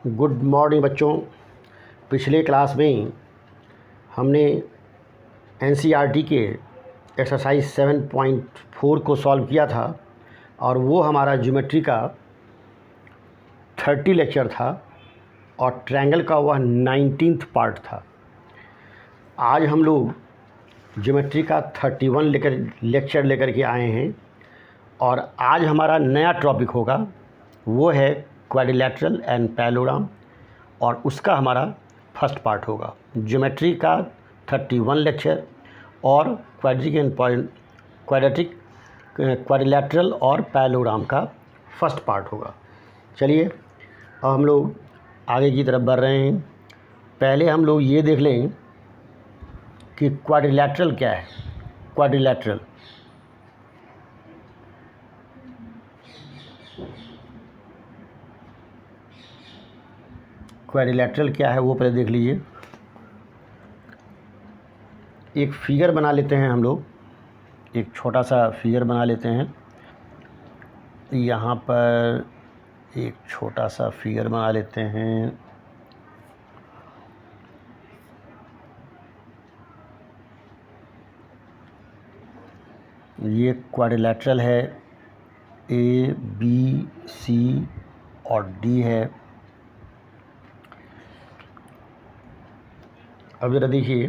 Good morning बच्चों। पिछले class में हमने एनसीईआरटी के एक्सरसाइज 7.4 को सॉल्व किया था और वो हमारा ज्योमेट्री का 30 लेक्चर था और ट्रायंगल का वह 19th पार्ट था। आज हम लोग ज्योमेट्री का 31 लेक्चर लेकर के आए हैं और आज हमारा नया टॉपिक होगा, वो है क्वाड्रिलेटरल एंड पैरेललोग्राम और उसका हमारा फर्स्ट पार्ट होगा। ज्योमेट्री का 31 लेक्चर और क्वाड्रिलेटरल और पैरेललोग्राम का फर्स्ट पार्ट होगा। चलिए अब हम लोग आगे की तरफ बढ़ रहे हैं। पहले हम लोग ये देख लें कि क्वाड्रिलेटरल क्या है। क्वाड्रिलेटरल क्या है वो पहले देख लीजिए। एक फिगर बना लेते हैं हम लोग, एक छोटा सा फिगर बना लेते हैं। यहाँ पर एक छोटा सा फिगर बना लेते हैं। ये क्वाड्रिलेटरल है, ए बी सी और डी है। अब जरा देखिए,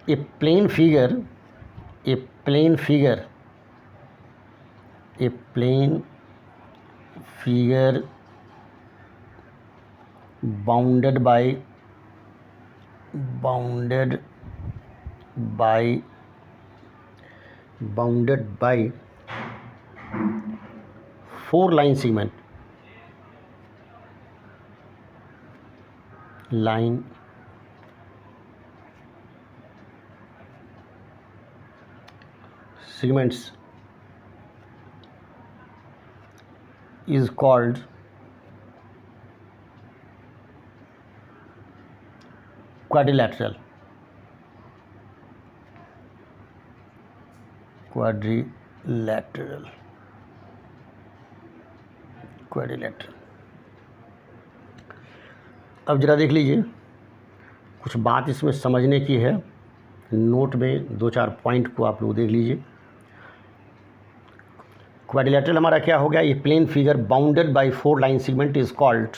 a plane figure bounded by 4 line segment segments is called quadrilateral. अब जरा देख लीजिए, कुछ बात इसमें समझने की है। नोट में 2-4 पॉइंट को आप लोग देख लीजिए। क्वाड्रिलेटरल हमारा क्या हो गया? ये plane figure bounded by 4 line segment is called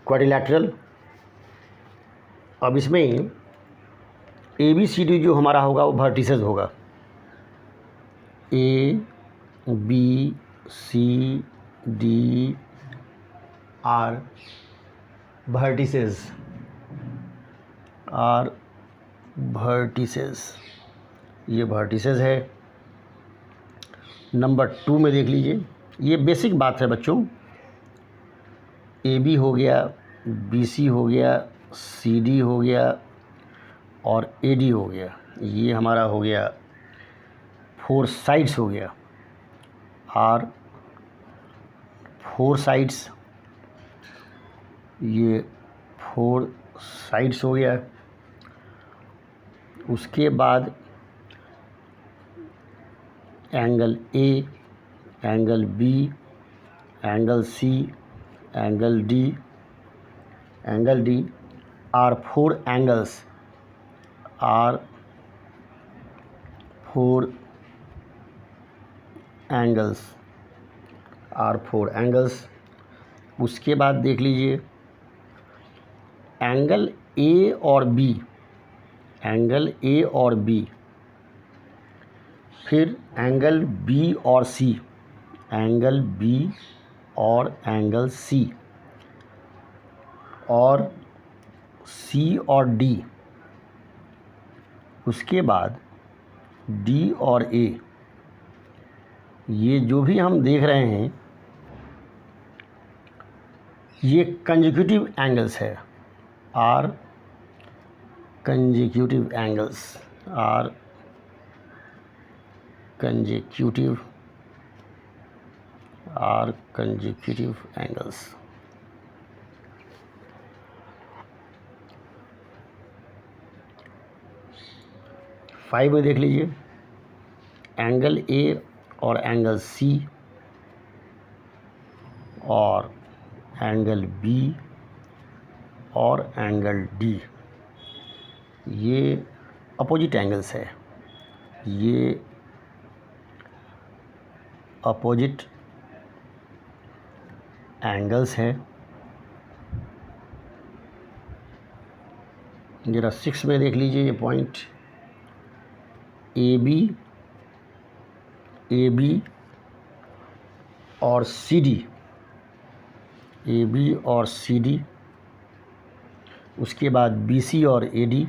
quadrilateral. अब इसमें ए बी सी डी जो हमारा होगा वो वर्टिसेस होगा। A B C D are vertices ये वर्टिसेस है। नंबर 2 में देख लीजिए, ये बेसिक बात है बच्चों। ए बी हो गया, बी सी हो गया, सी डी हो गया और ए डी हो गया। ये हमारा हो गया 4 साइड्स हो गया। और 4 साइड्स, ये 4 साइड्स हो गया। उसके बाद angle A, angle B, angle C, angle D are 4 angles. उसके बाद देख लीजिए एंगल ए और बी, फिर एंगल बी और सी, एंगल सी और सी और डी। उसके बाद डी और ए। ये जो भी हम देख रहे हैं ये कंसेक्यूटिव एंगल्स है। Are consecutive angles. 5 में देख लीजिए एंगल ए और एंगल सी और एंगल बी और एंगल डी, ये अपोजिट एंगल्स है, ये अपोजिट एंगल्स है। जरा 6 में देख लीजिए ये पॉइंट ए बी और सी डी, उसके बाद बी सी और ए डी,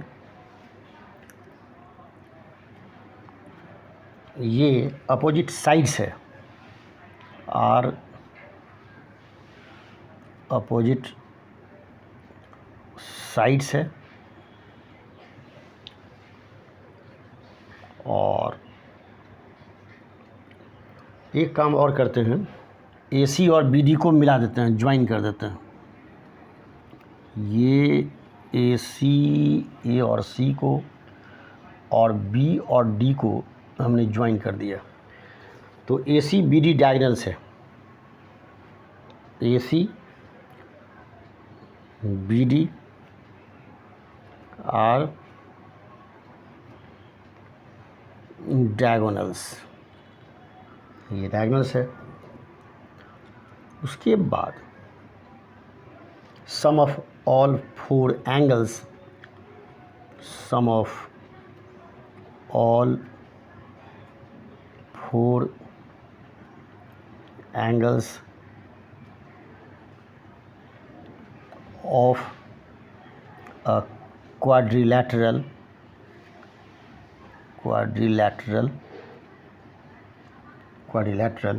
ये अपोजिट साइड्स है, आर अपोजिट साइड्स है। और एक काम और करते हैं, ए सी और बी डी को मिला देते हैं, ज्वाइन कर देते हैं। ये ए सी, ए और सी को और बी और डी को हमने ज्वाइन कर दिया, तो A C B D diagonals है, A C B D are diagonals, ये डायगोनल्स है। उसके बाद sum of all 4 angles, sum of all 4 angles of a quadrilateral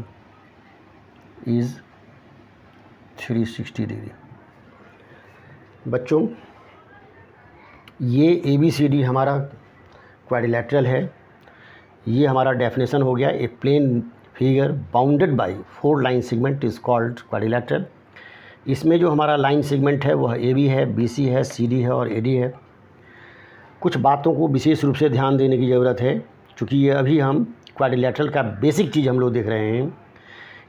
is 360 degree. बच्चों, ये ABCD हमारा क्वाड्रिलैटरल है। ये हमारा डेफिनेशन हो गया, a plane figure bounded by 4 line segment is called quadrilateral. इसमें जो हमारा लाइन सेगमेंट है वह AB है, BC है, CD है और AD है। कुछ बातों को विशेष रूप से ध्यान देने की ज़रूरत है, क्योंकि ये अभी हम क्वाड्रिलैटरल का बेसिक चीज़ हम लोग देख रहे हैं।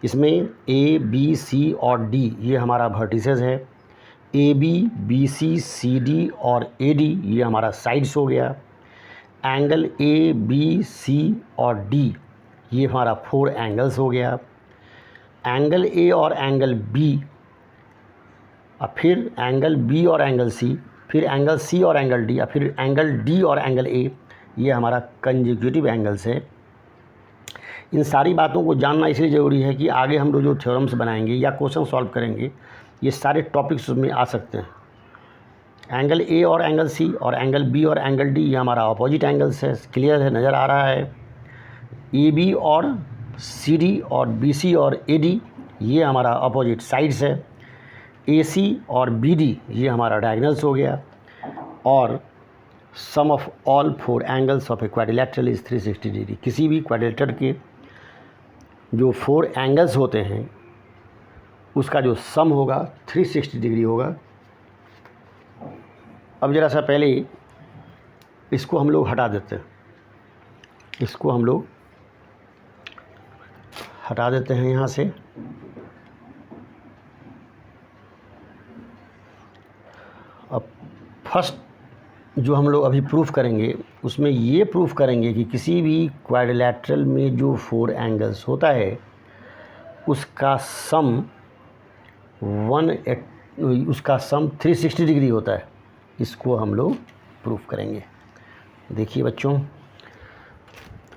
इसमें A, B, C और D ये हमारा वर्टिसेस है, AB, BC, CD और AD ये हमारा साइड्स हो गया। एंगल A, B, C और D ये हमारा 4 एंगल्स हो गया। एंगल A और एंगल B, और फिर एंगल B और एंगल C, फिर एंगल C और एंगल D, और फिर एंगल D और एंगल A, ये हमारा कंसेक्यूटिव एंगल्स है। इन सारी बातों को जानना इसलिए ज़रूरी है कि आगे हम लोग जो थ्योरम्स बनाएंगे या क्वेश्चन सॉल्व करेंगे, ये सारे टॉपिक्स उसमें आ सकते हैं। एंगल A और एंगल C और एंगल B और एंगल D ये हमारा अपोजिट एंगल्स है, क्लियर है, नज़र आ रहा है। AB और CD और BC और AD ये हमारा अपोजिट साइड्स है। AC और BD ये हमारा डायगोनल्स हो गया। और sum of all 4 angles of a quadrilateral is 360 degree. किसी भी क्वाड्रिलैटरल के जो 4 एंगल्स होते हैं उसका जो सम होगा 360 डिग्री होगा। अब ज़रा सा पहले इसको हम लोग हटा देते हैं, इसको हम लोग हटा देते हैं यहाँ से। अब फर्स्ट जो हम लोग अभी प्रूफ करेंगे उसमें ये प्रूफ करेंगे कि किसी भी क्वाड्रिलैटरल में जो 4 एंगल्स होता है उसका सम 360 डिग्री होता है। इसको हम लोग प्रूफ करेंगे। देखिए बच्चों,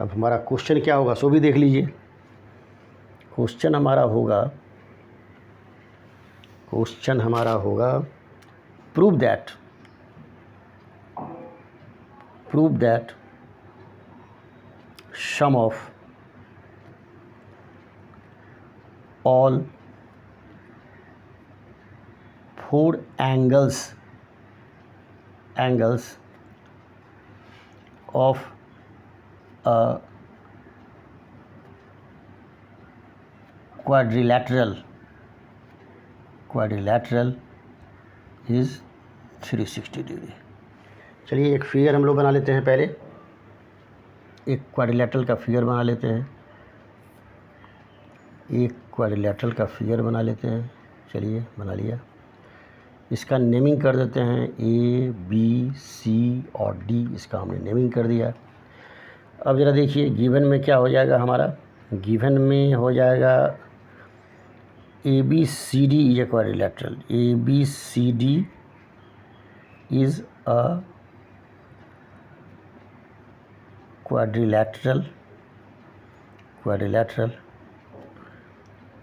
अब हमारा क्वेश्चन क्या होगा सो भी देख लीजिए। क्वेश्चन हमारा होगा prove that sum of all 4 angles of a quadrilateral is 360 degree. चलिए एक फिगर हम लोग बना लेते हैं। पहले एक क्वाड्रिलैटरल का फिगर बना लेते हैं। चलिए बना लिया। इसका नेमिंग कर देते हैं A B C और D, इसका हमने नेमिंग कर दिया। अब ज़रा देखिए गिवन में क्या हो जाएगा हमारा। गिवन में हो जाएगा ABCD is a quadrilateral. ABCD is a quadrilateral.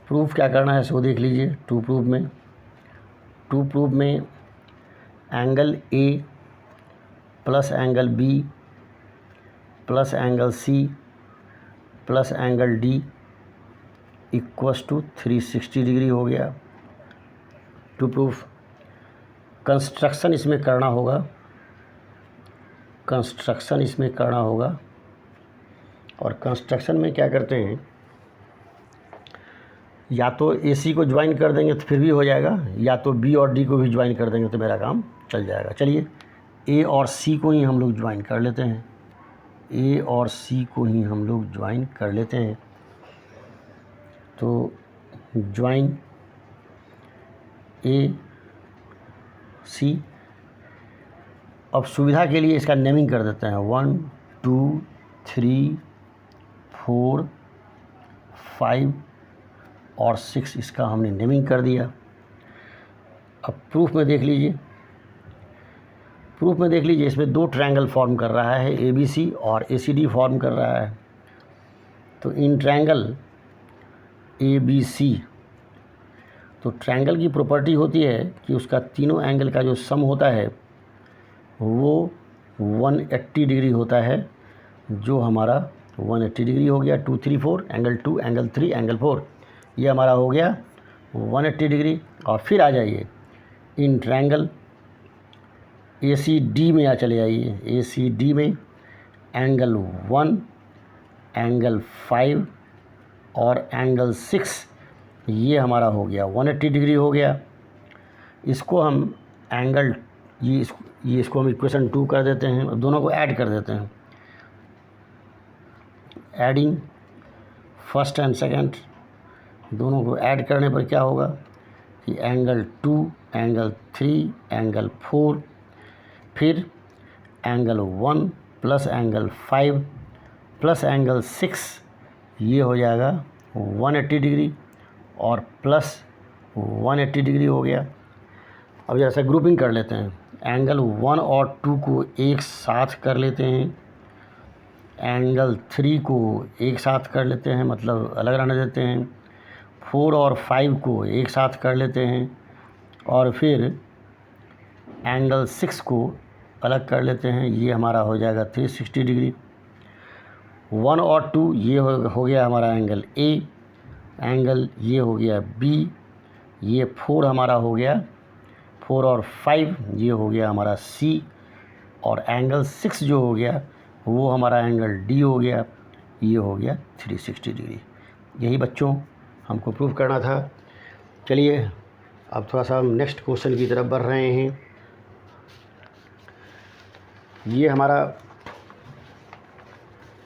Proof क्या करना है इसको देख लीजिए। टू प्रूफ में angle A plus angle B plus angle C plus angle D equals to 360 degree हो गया। टू प्रूफ कंस्ट्रक्शन इसमें करना होगा। और कंस्ट्रक्शन में क्या करते हैं, या तो AC को ज्वाइन कर देंगे तो फिर भी हो जाएगा, या तो B और D को भी ज्वाइन कर देंगे तो मेरा काम चल जाएगा। चलिए A और C को ही हम लोग ज्वाइन कर लेते हैं। तो ज्वाइन A C। अब सुविधा के लिए इसका नेमिंग कर देते हैं 1 2 3 4 5 और 6, इसका हमने नेमिंग कर दिया। अब प्रूफ में देख लीजिए इसमें दो ट्रायंगल फॉर्म कर रहा है, ABC और ACD फॉर्म कर रहा है। तो इन ट्रायंगल ABC, तो ट्रायंगल की प्रॉपर्टी होती है कि उसका तीनों एंगल का जो सम होता है वो 180 डिग्री होता है, जो हमारा 180 डिग्री हो गया। 2 3 4 एंगल 2 एंगल 3 एंगल 4, ये हमारा हो गया 180 डिग्री। और फिर आ जाइए इन ट्रायंगल ACD में चले जाइए। ACD में एंगल 1 एंगल 5 और एंगल 6, ये हमारा हो गया 180 डिग्री हो गया। इसको हम एंगल इसको हम इक्वेशन 2 कर देते हैं, दोनों को ऐड कर देते हैं। एडिंग फर्स्ट एंड सेकंड, दोनों को ऐड करने पर क्या होगा कि एंगल 2 एंगल 3 एंगल 4, फिर angle 1 plus angle 5 plus angle 6, ये हो जाएगा 180 डिग्री और प्लस 180 डिग्री हो गया। अब जैसा ग्रुपिंग कर लेते हैं, एंगल 1 और 2 को एक साथ कर लेते हैं, एंगल 3 को एक साथ कर लेते हैं, मतलब अलग रहने देते हैं, 4 और 5 को एक साथ कर लेते हैं, और फिर एंगल 6 को अलग कर लेते हैं, ये हमारा हो जाएगा 360 डिग्री। 1 और 2 ये हो गया हमारा एंगल A, एंगल ये हो गया B, ये 4 हमारा हो गया, 4 और 5 ये हो गया हमारा C, और एंगल 6 जो हो गया वो हमारा एंगल D हो गया, ये हो गया 360 डिग्री। यही बच्चों हमको प्रूव करना था। चलिए अब थोड़ा सा हम नेक्स्ट क्वेश्चन की तरफ बढ़ रहे हैं।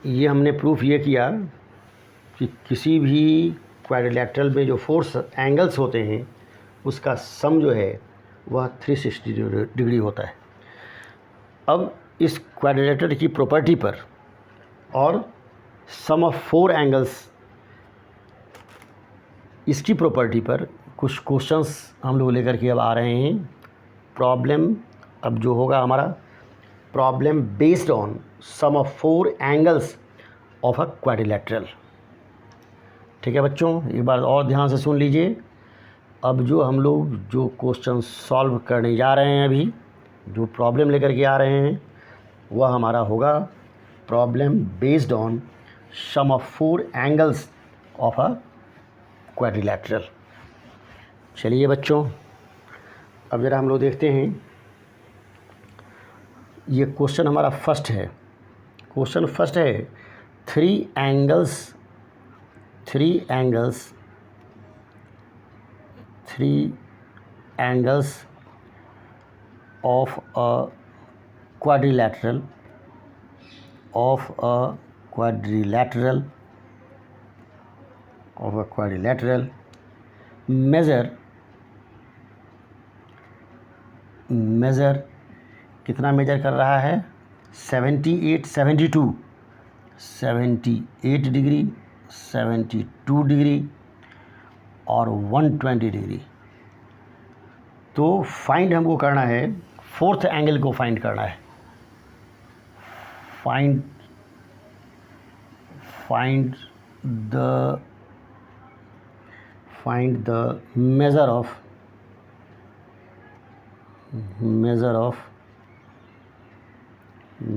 ये हमने प्रूफ ये किया कि किसी भी क्वाड्रिलेटरल में जो फोर्स एंगल्स होते हैं उसका सम जो है वह 360 डिग्री होता है। अब इस क्वाड्रिलेटरल की प्रॉपर्टी पर और सम ऑफ 4 एंगल्स, इसकी प्रॉपर्टी पर कुछ क्वेश्चंस हम लोग लेकर के अब आ रहे हैं। प्रॉब्लम अब जो होगा हमारा, problem based on sum of 4 angles of a quadrilateral. ठीक है बच्चों, एक बार और ध्यान से सुन लीजिए। अब जो हम लोग जो क्वेश्चन सॉल्व करने जा रहे हैं, अभी जो प्रॉब्लम लेकर के आ रहे हैं, वह हमारा होगा problem based on sum of 4 angles of a quadrilateral. चलिए बच्चों, अब ज़रा हम लोग देखते हैं। ये क्वेश्चन हमारा फर्स्ट है। क्वेश्चन फर्स्ट है 3 angles of a quadrilateral measure measure कितना मेजर कर रहा है 78 डिग्री, 72 डिग्री और 120 डिग्री। तो फाइंड हमको करना है, फोर्थ एंगल को फाइंड करना है। Find the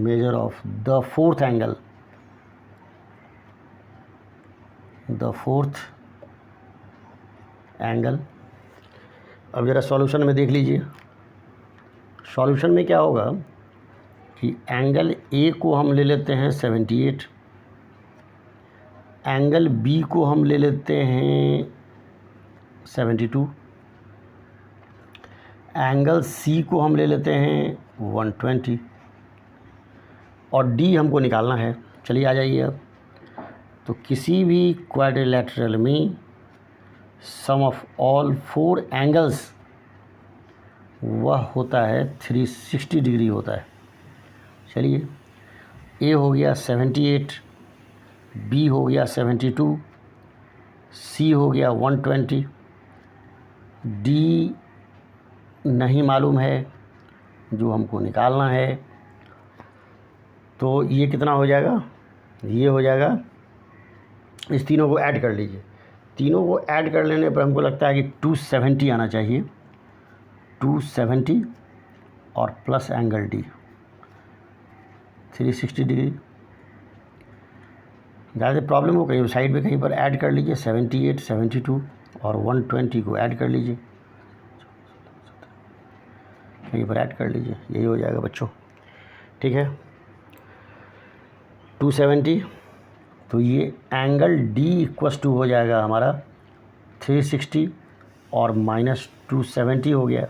measure of the fourth angle, अब ज़रा सॉल्यूशन में देख लीजिए। सॉल्यूशन में क्या होगा कि एंगल ए को हम ले लेते हैं 78, एंगल बी को हम ले लेते हैं 72, एंगल सी को हम ले लेते हैं 120 और डी हमको निकालना है। चलिए आ जाइए अब। तो किसी भी क्वाड्रिलैटरल में सम ऑफ ऑल 4 एंगल्स वह होता है 360 डिग्री होता है। चलिए, ए हो गया 78, बी हो गया 72, सी हो गया 120, डी नहीं मालूम है जो हमको निकालना है। तो ये कितना हो जाएगा, ये हो जाएगा, इस तीनों को ऐड कर लीजिए। तीनों को ऐड कर लेने पर हमको लगता है कि 270 आना चाहिए, 270 और प्लस एंगल डी 360 डिग्री। ज़्यादा प्रॉब्लम हो कहीं साइड में कहीं पर ऐड कर लीजिए, 78, 72 और 120 को ऐड कर लीजिए, कहीं पर ऐड कर लीजिए, यही हो जाएगा बच्चों। ठीक है, 270। तो ये एंगल डी इक्वस टू हो जाएगा हमारा 360 और माइनस 270 हो गया।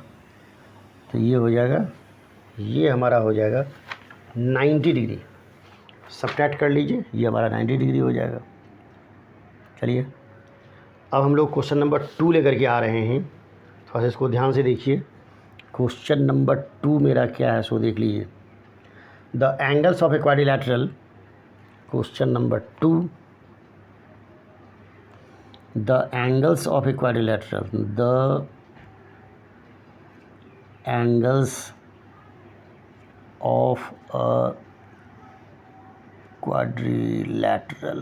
तो ये हो जाएगा, ये हमारा हो जाएगा 90 डिग्री। सब्ट्रैक्ट कर लीजिए, ये हमारा 90 डिग्री हो जाएगा। चलिए, अब हम लोग क्वेश्चन नंबर 2 लेकर के आ रहे हैं। थोड़ा सा इसको ध्यान से देखिए। क्वेश्चन नंबर 2 मेरा क्या है सो देख लीजिए। The angles of a quadrilateral, question number 2, the angles of a quadrilateral, the angles of a quadrilateral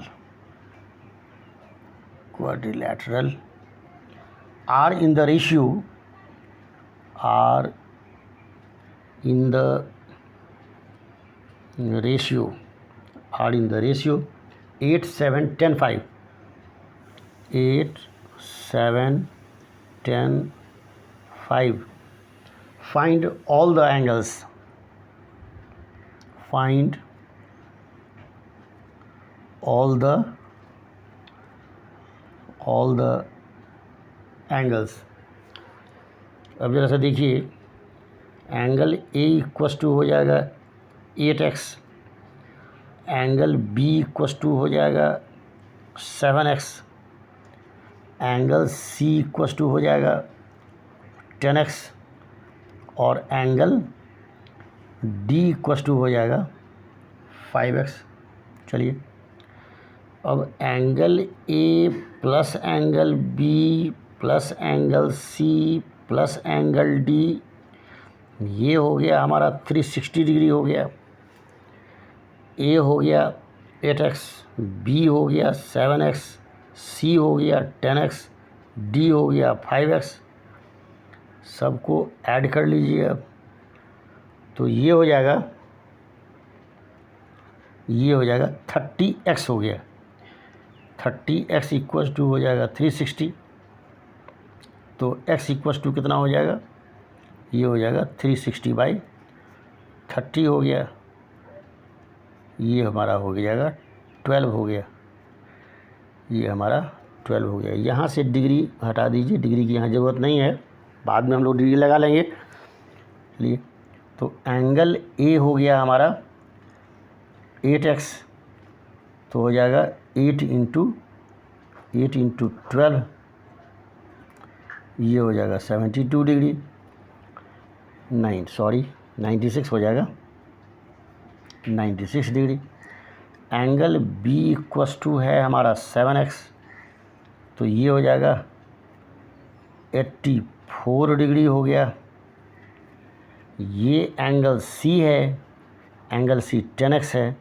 are in the ratio 8, 7, 10, 5, 8, 7, 10, 5. Find all the angles. Find all the angles. अब जरा सा देखिए, angle a equals to हो जाएगा 8x, angle B equals to हो जाएगा 7x, angle C equals to हो जाएगा 10x और एंगल डी इक्वस टू हो जाएगा 5x। चलिए, अब angle A plus angle B plus angle C plus angle D, ये हो गया हमारा 360 डिग्री हो गया। ए हो गया 8x, बी हो गया 7x, सी हो गया 10x, डी हो गया 5x। सबको ऐड कर लीजिए अब। तो ये हो जाएगा 30x हो गया। 30x इक्वस टू हो जाएगा 360। तो x इक्वस टू कितना हो जाएगा, ये हो जाएगा 360/30 हो गया। ये हमारा हो जाएगा 12 हो गया, ये हमारा 12 हो गया। यहाँ से डिग्री हटा दीजिए, डिग्री की यहाँ ज़रूरत नहीं है, बाद में हम लोग डिग्री लगा लेंगे। चलिए, तो एंगल ए हो गया हमारा 8x, तो हो जाएगा 8 इंटू 12, ये हो जाएगा 72 डिग्री। 96 हो जाएगा, 96 degree. Angle B equals to है हमारा 7x, तो ये हो जाएगा 84 डिग्री हो गया। ये एंगल सी है, एंगल सी 10x है,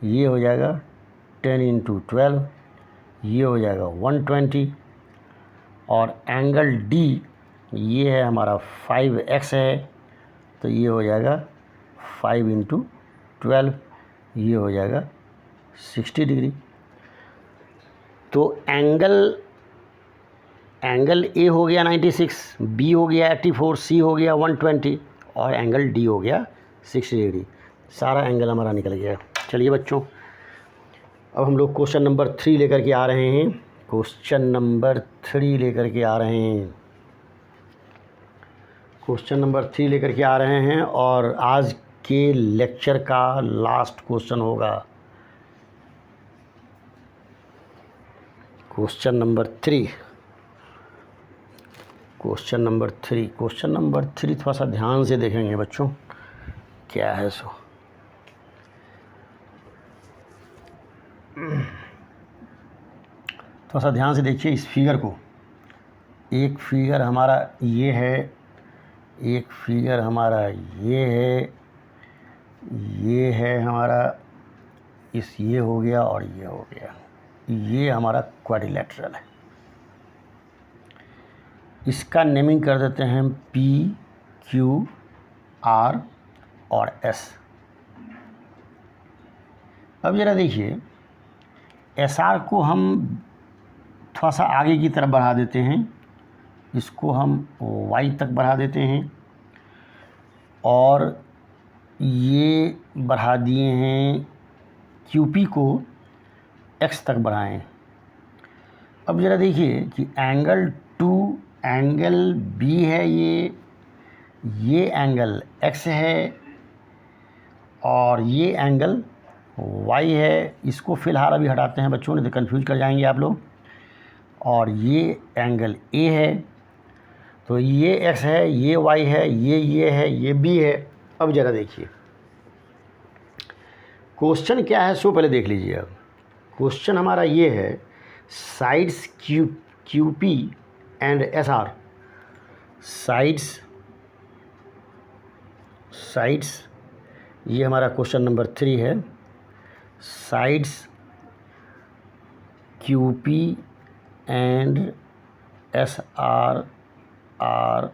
ये हो जाएगा 10 इंटू 12, ये हो जाएगा 120। और एंगल डी ये है हमारा 5x है, तो ये हो जाएगा 5 इंटू 12, ये हो जाएगा 60 डिग्री। तो एंगल ए हो गया 96, बी हो गया 84, सी हो गया 120 और एंगल डी हो गया 60 डिग्री। सारा एंगल हमारा निकल गया। चलिए बच्चों, अब हम लोग क्वेश्चन नंबर 3 लेकर के आ रहे हैं। क्वेश्चन नंबर 3 लेकर के आ रहे हैं। क्वेश्चन नंबर 3 लेकर के आ रहे हैं और आज के लेक्चर का लास्ट क्वेश्चन होगा। Question number 3, question number 3, question number 3 थोड़ा सा ध्यान से देखेंगे बच्चों, क्या है सो। थोड़ा सा ध्यान से देखिए इस फिगर को। एक फिगर हमारा ये है, एक फिगर हमारा ये है हमारा, ये हो गया और ये हो गया। ये हमारा क्वाड्रिलेटरल है। इसका नेमिंग कर देते हैं P, Q, R और S। अब ज़रा देखिए, SR को हम थोड़ा सा आगे की तरफ बढ़ा देते हैं, इसको हम Y तक बढ़ा देते हैं और ये बढ़ा दिए हैं QP को X तक बढ़ाएं। अब ज़रा देखिए कि एंगल B है, ये एंगल X है और ये एंगल Y है। इसको फ़िलहाल अभी हटाते हैं बच्चों, नहीं तो कन्फ्यूज कर जाएंगे आप लोग। और ये एंगल A है, तो ये X है, ये Y है, ये है, ये B है। अब ज़रा देखिए क्वेश्चन क्या है सो पहले देख लीजिए। अब क्वेश्चन हमारा ये है, sides QP and SR। Sides ये हमारा क्वेश्चन नंबर 3 है। Sides QP and SR are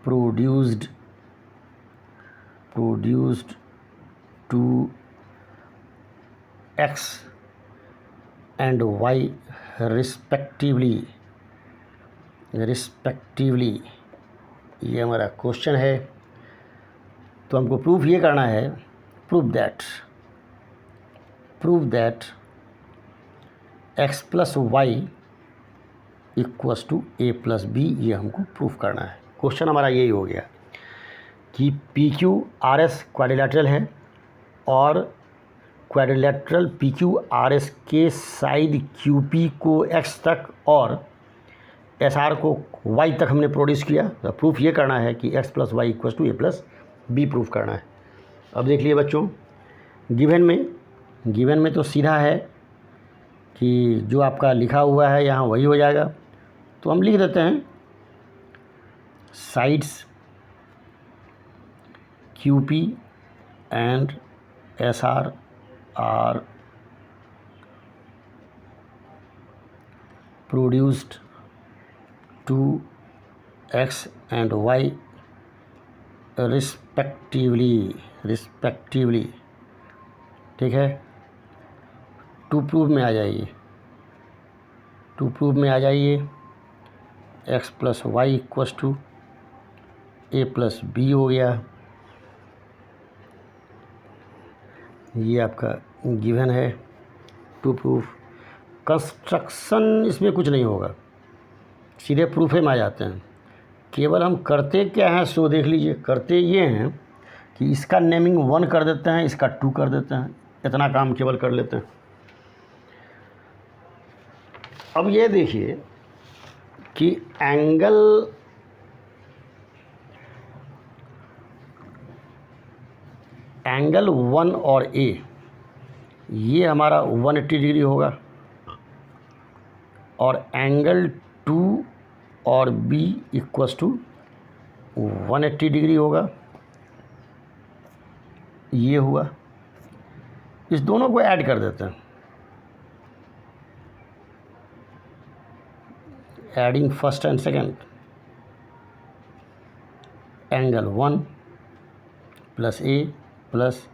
produced to X and Y respectively। ये हमारा क्वेश्चन है। तो हमको प्रूफ ये करना है, prove that X plus Y equals to A plus B. ये हमको प्रूफ करना है। क्वेश्चन हमारा यही हो गया कि PQRS क्वाड्रिलेटरल है और क्वाड्रिलेटरल PQRS के साइड QP को X तक और SR को Y तक हमने प्रोड्यूस किया। तो प्रूफ ये करना है कि X plus Y equals to A plus B proof करना है। अब देख लिए बच्चों, गिवन में तो सीधा है कि जो आपका लिखा हुआ है यहाँ वही हो जाएगा। तो हम लिख देते हैं sides QP and SR are produced to X and Y respectively. ठीक है, टू प्रूफ में आ जाइए। X plus Y equals to A plus B हो गया। ये आपका गिवन है। टू प्रूफ कंस्ट्रक्शन इसमें कुछ नहीं होगा, सीधे प्रूफ में आ जाते हैं। केवल हम करते क्या हैं सो देख लीजिए। करते ये हैं कि इसका नेमिंग 1 कर देते हैं, इसका 2 कर देते हैं। इतना काम केवल कर लेते हैं। अब ये देखिए कि एंगल एंगल 1 और ए ये हमारा 180 डिग्री होगा, और एंगल 2 और बी इक्वस टू 180 डिग्री होगा। ये हुआ, इस दोनों को ऐड कर देते हैं। Adding first and second, angle 1 plus A plus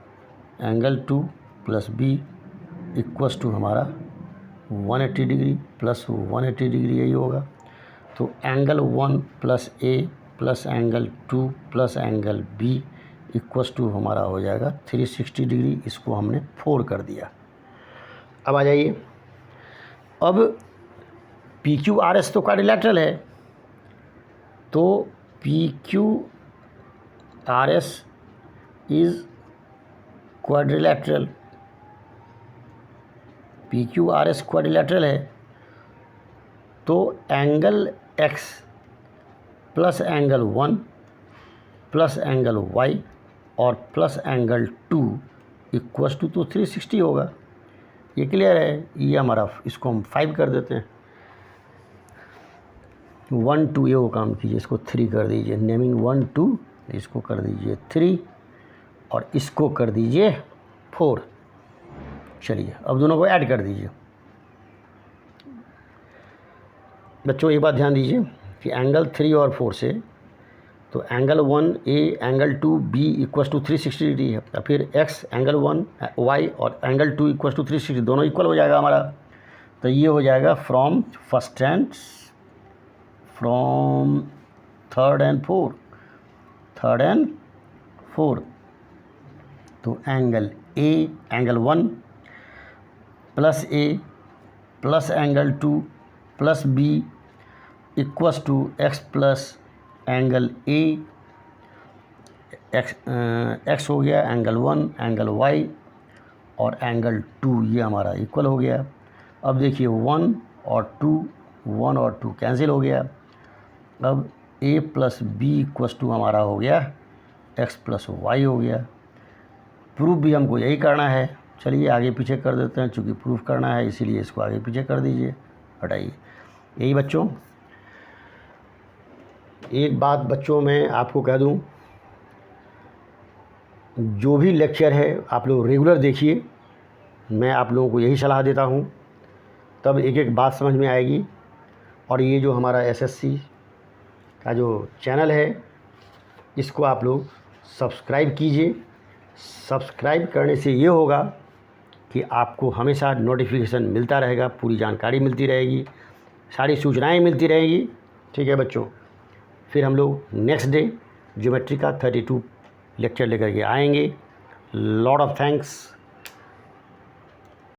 angle 2 plus B equals to हमारा 180 डिग्री प्लस 180 डिग्री, यही होगा। तो angle 1 plus A plus angle 2 plus angle B equals to हमारा हो जाएगा 360 डिग्री। इसको हमने 4 कर दिया। अब आ जाइए, अब पी क्यू आर एस तो क्वाड्रिलैटरल है, तो P Q R S is quadrilateral. P Q R S quadrilateral है, तो angle X plus angle 1 plus angle Y और प्लस एंगल 2 इक्वस टू तो 360 होगा। ये क्लियर है। ये हमारा, इसको हम 5 कर देते हैं। 1 2 ये वो काम कीजिए, इसको 3 कर दीजिए। नेमिंग 1 2, इसको कर दीजिए 3 और इसको कर दीजिए 4। चलिए अब दोनों को ऐड कर दीजिए। बच्चों एक बात ध्यान दीजिए कि एंगल 3 और 4 से, तो angle 1 A angle 2 B equals to 360 degree है, और फिर एक्स एंगल 1 वाई और एंगल 2 इक्वस टू 360, दोनों इक्वल हो जाएगा हमारा। तो ये हो जाएगा फ्रॉम थर्ड एंड फोर्थ। तो angle A angle 1 plus A plus angle 2 plus B equals to X plus angle A, X हो गया, एंगल 1 एंगल वाई और एंगल 2 ये हमारा इक्वल हो गया। अब देखिए 1 और 2 कैंसिल हो गया। अब a plus B equals to हमारा हो गया x प्लस वाई हो गया। प्रूफ भी हमको यही करना है। चलिए आगे पीछे कर देते हैं, चूँकि प्रूफ करना है इसीलिए इसको आगे पीछे कर दीजिए, हटाइए। यही बच्चों, एक बात बच्चों मैं आपको कह दूं, जो भी लेक्चर है आप लोग रेगुलर देखिए। मैं आप लोगों को यही सलाह देता हूं, तब एक एक बात समझ में आएगी। और ये जो हमारा एसएससी का जो चैनल है, इसको आप लोग सब्सक्राइब कीजिए। सब्सक्राइब करने से ये होगा कि आपको हमेशा नोटिफिकेशन मिलता रहेगा, पूरी जानकारी मिलती रहेगी, सारी सूचनाएं मिलती रहेगी। ठीक है बच्चों, फिर हम लोग नेक्स्ट डे ज्योमेट्री का 32 लेक्चर लेकर के आएंगे। Lot of thanks.